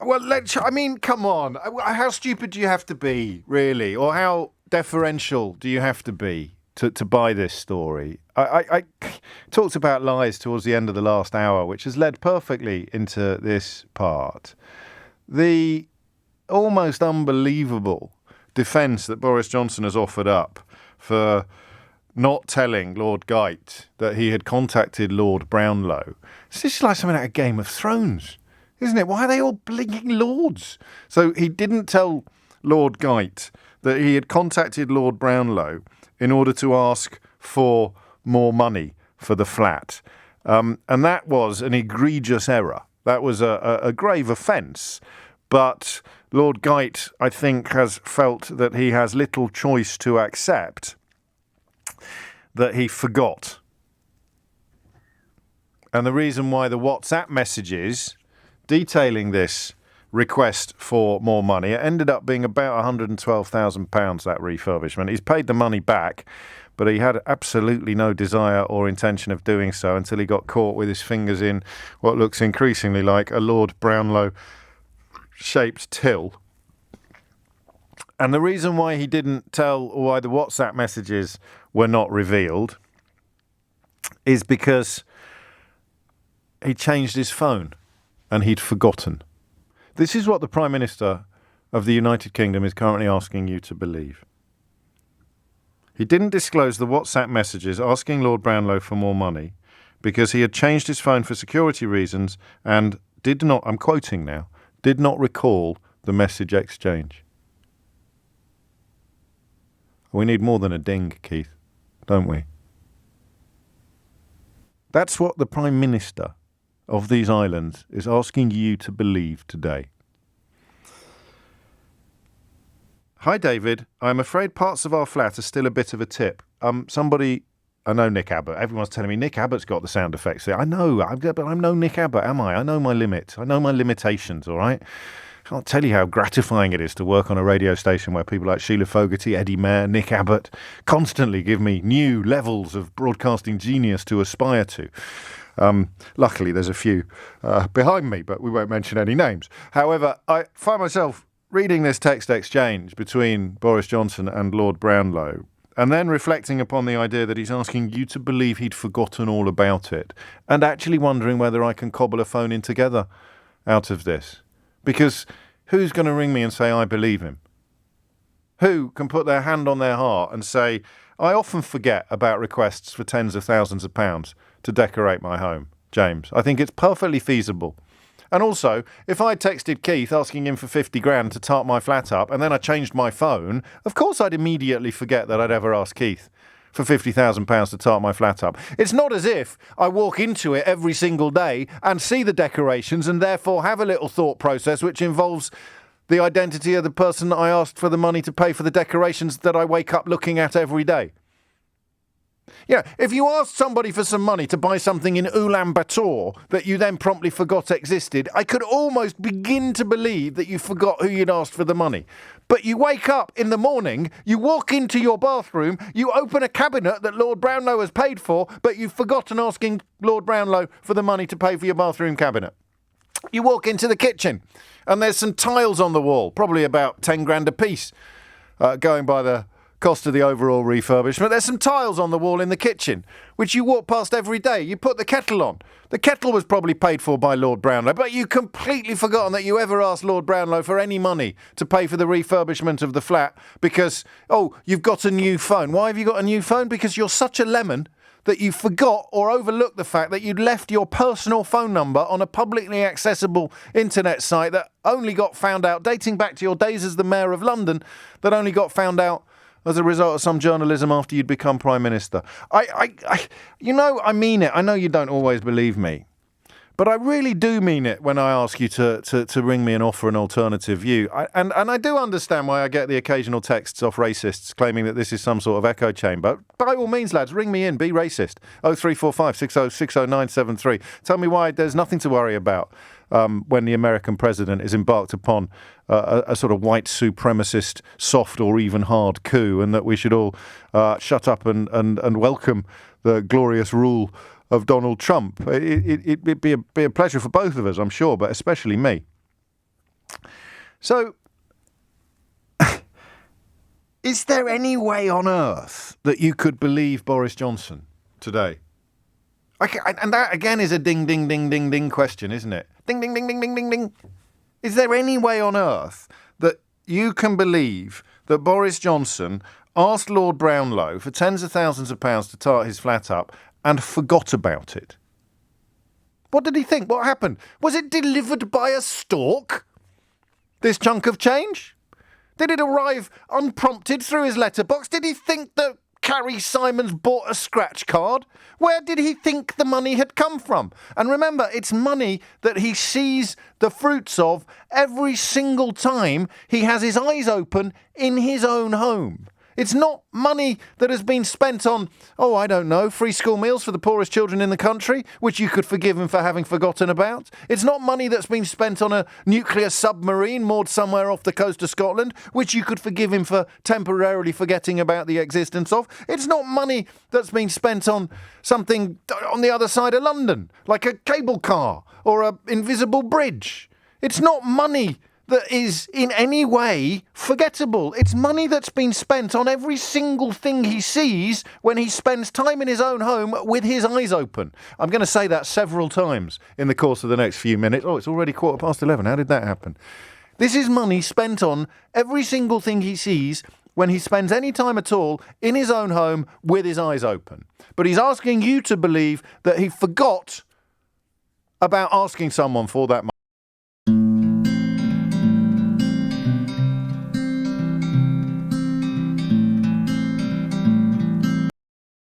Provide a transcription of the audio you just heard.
Well, come on. How stupid do you have to be, really? Or how deferential do you have to be to buy this story? I talked about lies towards the end of the last hour, which has led perfectly into this part. The almost unbelievable defence that Boris Johnson has offered up for not telling Lord Geit that he had contacted Lord Brownlow. This is like something out of Game of Thrones, isn't it? Why are they all blinking lords? So he didn't tell Lord Geit that he had contacted Lord Brownlow in order to ask for more money for the flat. And that was an egregious error. That was a grave offence. But Lord Geit, I think, has felt that he has little choice to accept that he forgot. And the reason why the WhatsApp messages detailing this request for more money, it ended up being about £112,000, that refurbishment. He's paid the money back, but he had absolutely no desire or intention of doing so until he got caught with his fingers in what looks increasingly like a Lord Brownlow-shaped till. And the reason why he didn't tell, or why the WhatsApp messages were not revealed, is because he changed his phone and he'd forgotten. This is what the Prime Minister of the United Kingdom is currently asking you to believe. He didn't disclose the WhatsApp messages asking Lord Brownlow for more money because he had changed his phone for security reasons and did not, I'm quoting now, did not recall the message exchange. We need more than a ding, Keith, don't we? That's what the Prime Minister of these islands is asking you to believe today. Hi, David. I'm afraid parts of our flat are still a bit of a tip. I know Nick Abbott. Everyone's telling me Nick Abbott's got the sound effects there. I know, but I'm no Nick Abbott, am I? I know my limit. I know my limitations, all right? I can't tell you how gratifying it is to work on a radio station where people like Sheila Fogarty, Eddie Mair, Nick Abbott constantly give me new levels of broadcasting genius to aspire to. Luckily, there's a few behind me, but we won't mention any names. However, I find myself reading this text exchange between Boris Johnson and Lord Brownlow, and then reflecting upon the idea that he's asking you to believe he'd forgotten all about it, and actually wondering whether I can cobble a phone in together out of this. Because who's going to ring me and say I believe him? Who can put their hand on their heart and say, I often forget about requests for tens of thousands of pounds to decorate my home, James. I think it's perfectly feasible. And also, if I texted Keith asking him for 50 grand to tart my flat up and then I changed my phone, of course I'd immediately forget that I'd ever asked Keith for £50,000 to tart my flat up. It's not as if I walk into it every single day and see the decorations and therefore have a little thought process which involves the identity of the person that I asked for the money to pay for the decorations that I wake up looking at every day. Yeah, if you asked somebody for some money to buy something in Ulaanbaatar that you then promptly forgot existed, I could almost begin to believe that you forgot who you'd asked for the money. But you wake up in the morning, you walk into your bathroom, you open a cabinet that Lord Brownlow has paid for, but you've forgotten asking Lord Brownlow for the money to pay for your bathroom cabinet. You walk into the kitchen and there's some tiles on the wall, probably about 10 grand a piece, going by the cost of the overall refurbishment. There's some tiles on the wall in the kitchen, which you walk past every day. You put the kettle on. The kettle was probably paid for by Lord Brownlow, but you completely forgotten that you ever asked Lord Brownlow for any money to pay for the refurbishment of the flat because, you've got a new phone. Why have you got a new phone? Because you're such a lemon that you forgot or overlooked the fact that you'd left your personal phone number on a publicly accessible internet site that only got found out, dating back to your days as the Mayor of London, that only got found out as a result of some journalism after you'd become Prime Minister. I mean it. I know you don't always believe me. But I really do mean it when I ask you to ring me and offer an alternative view. And I do understand why I get the occasional texts off racists claiming that this is some sort of echo chamber. By all means, lads, ring me in, be racist. 0345 6060973. Tell me why there's nothing to worry about when the American president is embarked upon a sort of white supremacist, soft or even hard coup, and that we should all shut up and welcome the glorious rule of Donald Trump. It'd be a pleasure for both of us, I'm sure, but especially me. So, is there any way on earth that you could believe Boris Johnson today? And that, again, is a ding, ding, ding, ding, ding question, isn't it? Ding, ding, ding, ding, ding, ding, ding. Is there any way on earth that you can believe that Boris Johnson asked Lord Brownlow for tens of thousands of pounds to tart his flat up and forgot about it? What did he think? What happened? Was it delivered by a stork? This chunk of change? Did it arrive unprompted through his letterbox? Did he think that Carrie Simons bought a scratch card? Where did he think the money had come from? And remember, it's money that he sees the fruits of every single time he has his eyes open in his own home. It's not money that has been spent on, I don't know, free school meals for the poorest children in the country, which you could forgive him for having forgotten about. It's not money that's been spent on a nuclear submarine moored somewhere off the coast of Scotland, which you could forgive him for temporarily forgetting about the existence of. It's not money that's been spent on something on the other side of London, like a cable car or an invisible bridge. It's not money that is in any way forgettable. It's money that's been spent on every single thing he sees when he spends time in his own home with his eyes open. I'm going to say that several times in the course of the next few minutes. It's already 11:15. How did that happen? This is money spent on every single thing he sees when he spends any time at all in his own home with his eyes open. But he's asking you to believe that he forgot about asking someone for that money.